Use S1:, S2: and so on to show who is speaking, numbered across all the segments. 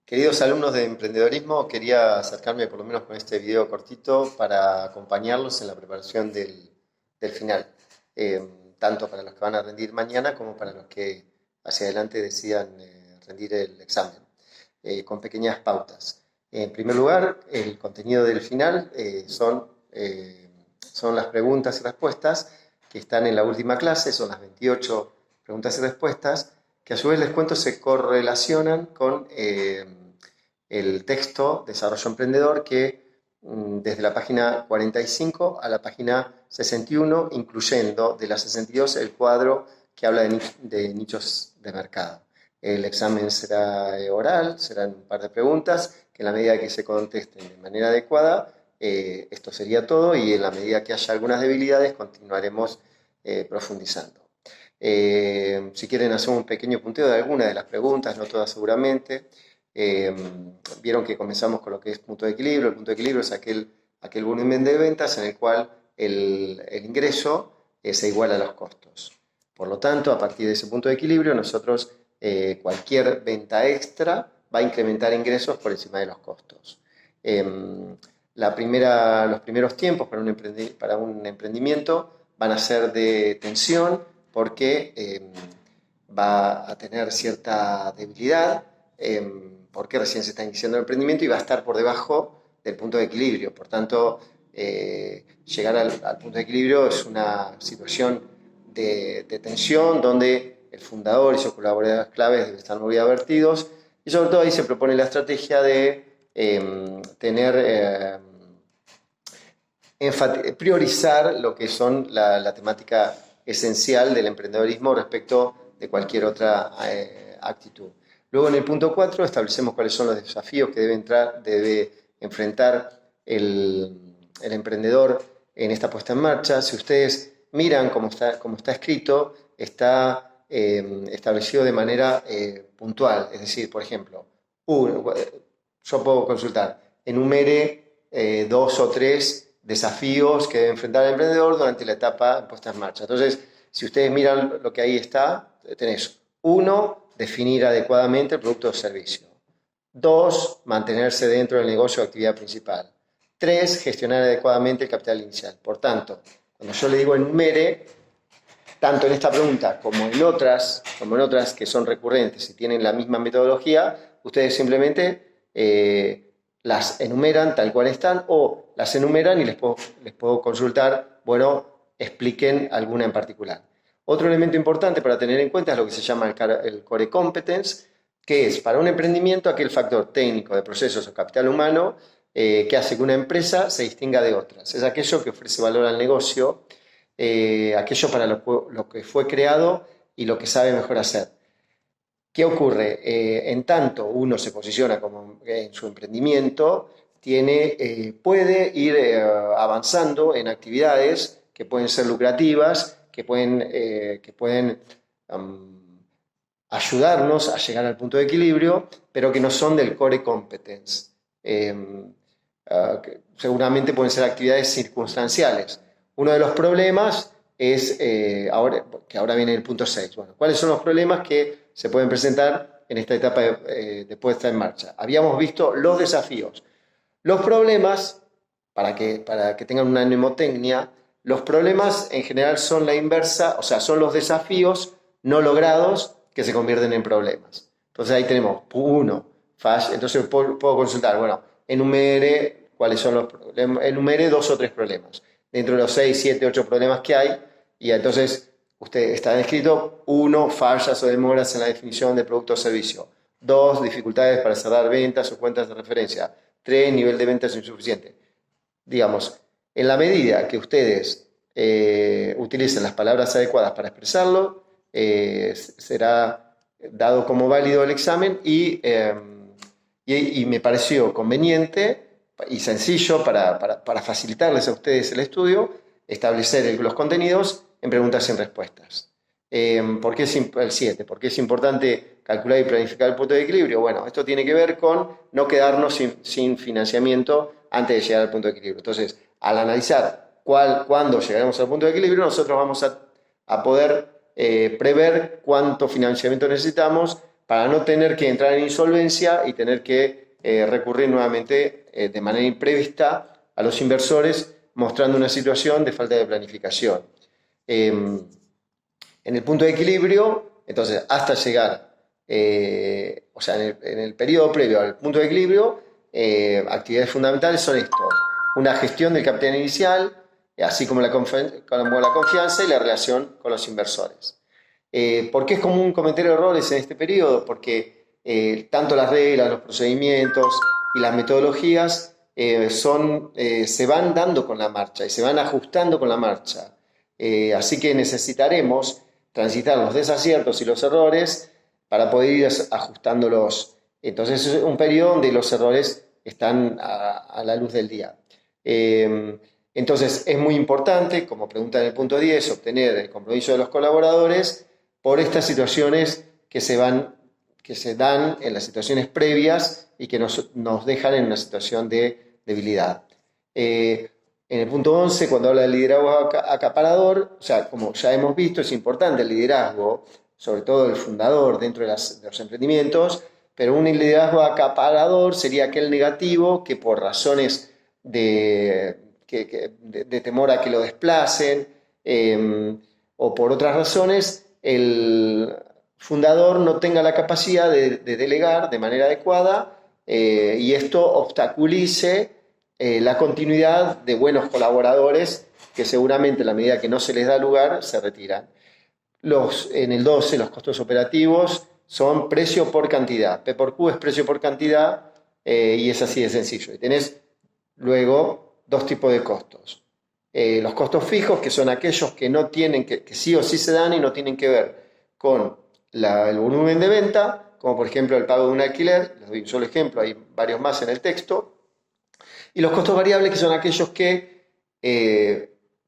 S1: Queridos alumnos de emprendedorismo, quería acercarme por lo menos con este video cortito para acompañarlos en la preparación del final, tanto para los que van a rendir mañana como para los que hacia adelante decidan rendir el examen, con pequeñas pautas. En primer lugar, el contenido del final son las preguntas y respuestas que están en la última clase, son las 28 preguntas y respuestas, que a su vez les cuento se correlacionan con el texto Desarrollo Emprendedor que desde la página 45 a la página 61, incluyendo de la 62 el cuadro que habla de nichos de mercado. El examen será oral, serán un par de preguntas, que en la medida que se contesten de manera adecuada, esto sería todo, y en la medida que haya algunas debilidades continuaremos profundizando. Si quieren hacer un pequeño punteo de alguna de las preguntas, no todas seguramente. Vieron que comenzamos con lo que es punto de equilibrio. El punto de equilibrio es aquel volumen de ventas en el cual el ingreso se iguala a los costos. Por lo tanto, a partir de ese punto de equilibrio, nosotros cualquier venta extra va a incrementar ingresos por encima de los costos. Los primeros tiempos para un emprendimiento van a ser de tensión porque va a tener cierta debilidad, porque recién se está iniciando el emprendimiento y va a estar por debajo del punto de equilibrio. Por tanto, llegar al punto de equilibrio es una situación de tensión donde el fundador y sus colaboradores claves deben estar muy advertidos, y sobre todo ahí se propone la estrategia de priorizar lo que son la temática esencial del emprendedorismo respecto de cualquier otra actitud. Luego, en el punto 4, establecemos cuáles son los desafíos que debe enfrentar el emprendedor en esta puesta en marcha. Si ustedes miran cómo está escrito, está establecido de manera puntual. Es decir, por ejemplo, yo puedo consultar, enumere 2 o 3 desafíos que debe enfrentar el emprendedor durante la etapa puesta en marcha. Entonces, si ustedes miran lo que ahí está, tenés 1, definir adecuadamente el producto o servicio. 2, mantenerse dentro del negocio o actividad principal. 3, gestionar adecuadamente el capital inicial. Por tanto, cuando yo le digo enumere, tanto en esta pregunta como en otras que son recurrentes y tienen la misma metodología, ustedes simplemente las enumeran tal cual están, o las enumeran y les puedo consultar, bueno, expliquen alguna en particular. Otro elemento importante para tener en cuenta es lo que se llama el core competence, que es para un emprendimiento aquel factor técnico de procesos o capital humano que hace que una empresa se distinga de otras. Es aquello que ofrece valor al negocio, aquello para lo que fue creado y lo que sabe mejor hacer. ¿Qué ocurre? En tanto uno se posiciona como en su emprendimiento, puede ir avanzando en actividades que pueden ser lucrativas, que pueden ayudarnos a llegar al punto de equilibrio, pero que no son del core competence. Seguramente pueden ser actividades circunstanciales. Uno de los problemas es, que ahora viene el punto 6. Bueno, ¿cuáles son los problemas que se pueden presentar en esta etapa de puesta en marcha? Habíamos visto los desafíos. Los problemas, para que tengan una mnemotecnia, los problemas en general son la inversa, o sea, son los desafíos no logrados que se convierten en problemas. Entonces ahí tenemos 1, entonces puedo consultar, bueno, enumere cuáles son los problemas, enumere 2 o 3 problemas dentro de los 6, 7, 8 problemas que hay, y entonces usted está escrito: 1, fallas o demoras en la definición de producto o servicio; 2, dificultades para cerrar ventas o cuentas de referencia; 3, nivel de ventas insuficiente. Digamos, en la medida que ustedes utilicen las palabras adecuadas para expresarlo, será dado como válido el examen, y me pareció conveniente y sencillo para facilitarles a ustedes el estudio, establecer los contenidos en preguntas y en respuestas. ¿Por qué el 7? ¿Por qué es importante calcular y planificar el punto de equilibrio? Bueno, esto tiene que ver con no quedarnos sin financiamiento antes de llegar al punto de equilibrio. Entonces, al analizar cuándo llegaremos al punto de equilibrio, nosotros vamos a poder prever cuánto financiamiento necesitamos para no tener que entrar en insolvencia y tener que recurrir nuevamente de manera imprevista a los inversores, mostrando una situación de falta de planificación. En el punto de equilibrio, entonces, hasta llegar, o sea, en el periodo previo al punto de equilibrio, actividades fundamentales son estos: una gestión del capital inicial, así como la confianza y la relación con los inversores. ¿Por qué es común cometer errores en este periodo? Porque tanto las reglas, los procedimientos y las metodologías se van dando con la marcha y se van ajustando con la marcha. Así que necesitaremos transitar los desaciertos y los errores para poder ir ajustándolos. Entonces es un periodo donde los errores están a la luz del día. Entonces es muy importante, como pregunta en el punto 10, obtener el compromiso de los colaboradores por estas situaciones que se dan en las situaciones previas y que nos dejan en una situación de debilidad. En el punto 11, cuando habla del liderazgo acaparador, o sea, como ya hemos visto, es importante el liderazgo, sobre todo el fundador dentro de los emprendimientos, pero un liderazgo acaparador sería aquel negativo que por razones de temor a que lo desplacen o por otras razones, el fundador no tenga la capacidad de delegar de manera adecuada y esto obstaculice la continuidad de buenos colaboradores que seguramente a la medida que no se les da lugar se retiran. En el 12 los costos operativos son precio por cantidad. P por Q es precio por cantidad y es así de sencillo. Y tenés luego dos tipos de costos. Los costos fijos, que son aquellos que no tienen que sí o sí se dan y no tienen que ver con el volumen de venta, como por ejemplo el pago de un alquiler. Les doy un solo ejemplo, hay varios más en el texto. Y los costos variables, que son aquellos que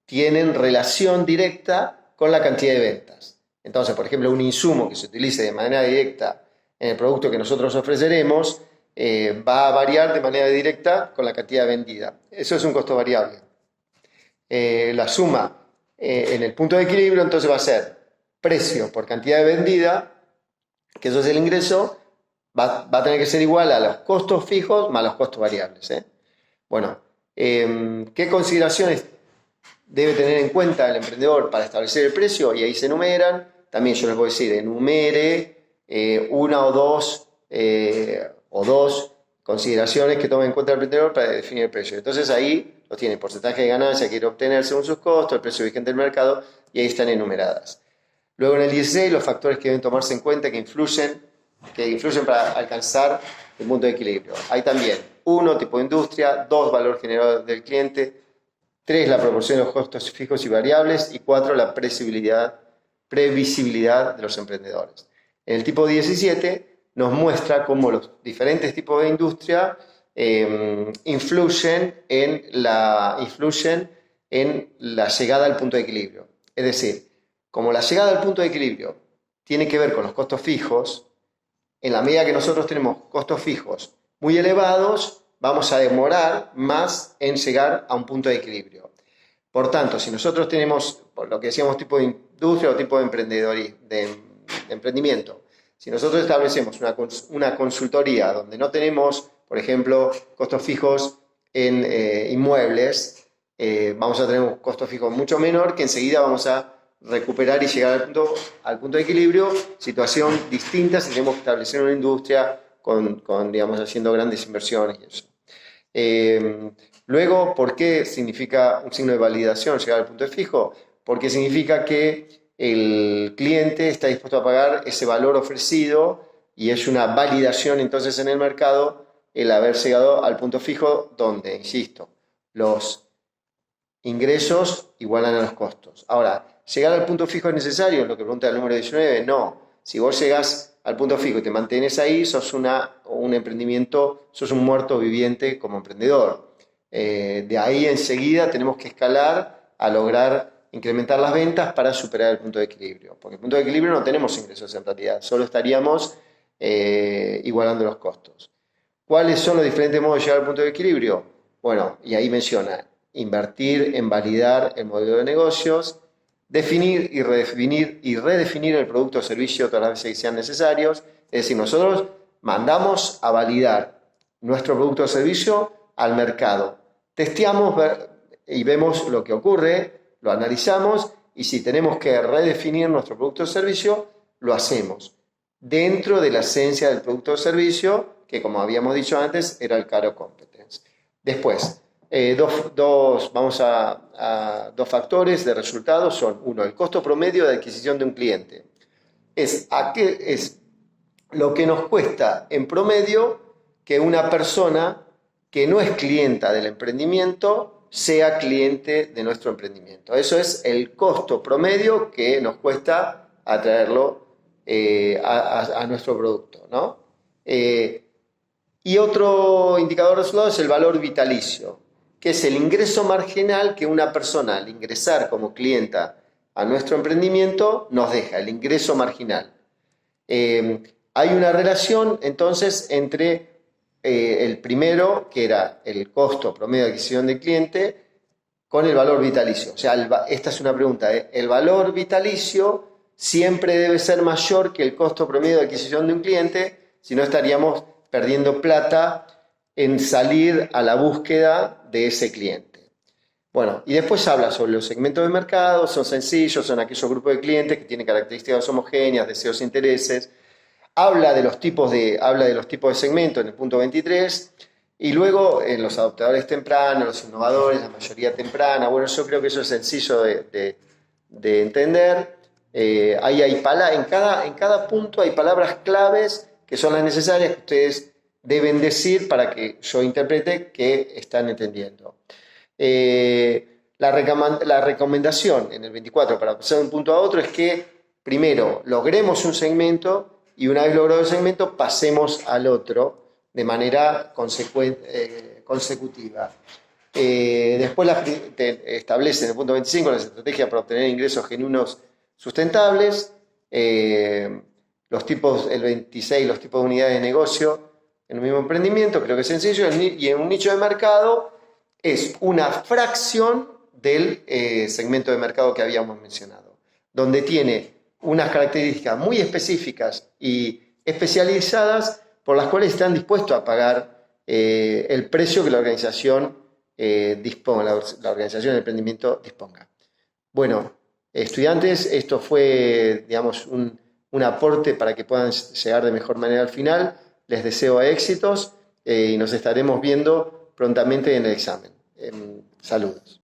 S1: tienen relación directa con la cantidad de ventas. Entonces, por ejemplo, un insumo que se utilice de manera directa en el producto que nosotros ofreceremos va a variar de manera directa con la cantidad vendida. Eso es un costo variable. La suma en el punto de equilibrio entonces va a ser precio por cantidad vendida, que eso es el ingreso, va a tener que ser igual a los costos fijos más los costos variables. Bueno, ¿qué consideraciones debe tener en cuenta el emprendedor para establecer el precio? Y ahí se enumeran. También yo les voy a decir, enumere una o dos consideraciones que tome en cuenta el emprendedor para definir el precio. Entonces ahí los tiene: porcentaje de ganancia que quiere obtener según sus costos, el precio vigente del mercado, y ahí están enumeradas. Luego en el 16, los factores que deben tomarse en cuenta que influyen para alcanzar el punto de equilibrio. Hay también 1, tipo de industria; 2, valor generado del cliente; 3, la proporción de los costos fijos y variables; y 4, la previsibilidad de los emprendedores. En el tipo 17 nos muestra cómo los diferentes tipos de industria influyen en la llegada al punto de equilibrio. Es decir, como la llegada al punto de equilibrio tiene que ver con los costos fijos, en la medida que nosotros tenemos costos fijos muy elevados, vamos a demorar más en llegar a un punto de equilibrio. Por tanto, si nosotros tenemos, por lo que decíamos, tipo de industria o tipo de emprendimiento, si nosotros establecemos una consultoría donde no tenemos, por ejemplo, costos fijos en inmuebles, vamos a tener un costo fijo mucho menor que enseguida vamos a recuperar y llegar al punto de equilibrio. Situación distinta si tenemos que establecer una industria digamos, haciendo grandes inversiones y eso. Luego, ¿por qué significa un signo de validación llegar al punto de fijo? Porque significa que el cliente está dispuesto a pagar ese valor ofrecido y es una validación entonces en el mercado el haber llegado al punto fijo donde, insisto, los ingresos igualan a los costos. Ahora, ¿llegar al punto fijo es necesario? Lo que pregunta el número 19, no. Si vos llegás al punto fijo y te mantienes ahí, sos un emprendimiento, sos un muerto viviente como emprendedor. De ahí enseguida tenemos que escalar a lograr incrementar las ventas para superar el punto de equilibrio. Porque el punto de equilibrio no tenemos ingresos en realidad, solo estaríamos igualando los costos. ¿Cuáles son los diferentes modos de llegar al punto de equilibrio? Bueno, y ahí menciona: invertir en validar el modelo de negocios, definir y redefinir el producto o servicio todas las veces que sean necesarios, Es decir, nosotros mandamos a validar nuestro producto o servicio al mercado. Testeamos y vemos lo que ocurre, lo analizamos y si tenemos que redefinir nuestro producto o servicio, lo hacemos dentro de la esencia del producto o servicio, que como habíamos dicho antes, era el Core Competence. Después, dos factores de resultados son, uno, el costo promedio de adquisición de un cliente. Es lo que nos cuesta en promedio que una persona que no es clienta del emprendimiento sea cliente de nuestro emprendimiento. Eso es el costo promedio que nos cuesta atraerlo a nuestro producto, ¿no? Y otro indicador de resultado es el valor vitalicio, que es el ingreso marginal que una persona al ingresar como clienta a nuestro emprendimiento nos deja, el ingreso marginal. Hay una relación entonces entre el primero, que era el costo promedio de adquisición del cliente, con el valor vitalicio. O sea, esta es una pregunta, el valor vitalicio siempre debe ser mayor que el costo promedio de adquisición de un cliente, si no estaríamos perdiendo plata en salir a la búsqueda de ese cliente. Bueno, y después habla sobre los segmentos de mercado, son sencillos, son aquellos grupos de clientes que tienen características homogéneas, deseos e intereses. Habla de los tipos de segmentos en el punto 23, y luego en los adoptadores tempranos, los innovadores, la mayoría temprana. Bueno, yo creo que eso es sencillo de entender. En cada punto hay palabras claves que son las necesarias que ustedes deben decir para que yo interprete que están entendiendo. La recomendación en el 24 para pasar de un punto a otro es que primero logremos un segmento y una vez logrado el segmento pasemos al otro de manera consecutiva. Después establece en el punto 25 las estrategias para obtener ingresos genuinos sustentables. El 26, los tipos de unidades de negocio en un mismo emprendimiento, creo que es sencillo, y en un nicho de mercado es una fracción del segmento de mercado que habíamos mencionado, donde tiene unas características muy específicas y especializadas por las cuales están dispuestos a pagar el precio que la organización disponga, la organización del emprendimiento disponga. Bueno, estudiantes, esto fue, digamos, un aporte para que puedan llegar de mejor manera al final. Les deseo éxitos y nos estaremos viendo prontamente en el examen. Saludos.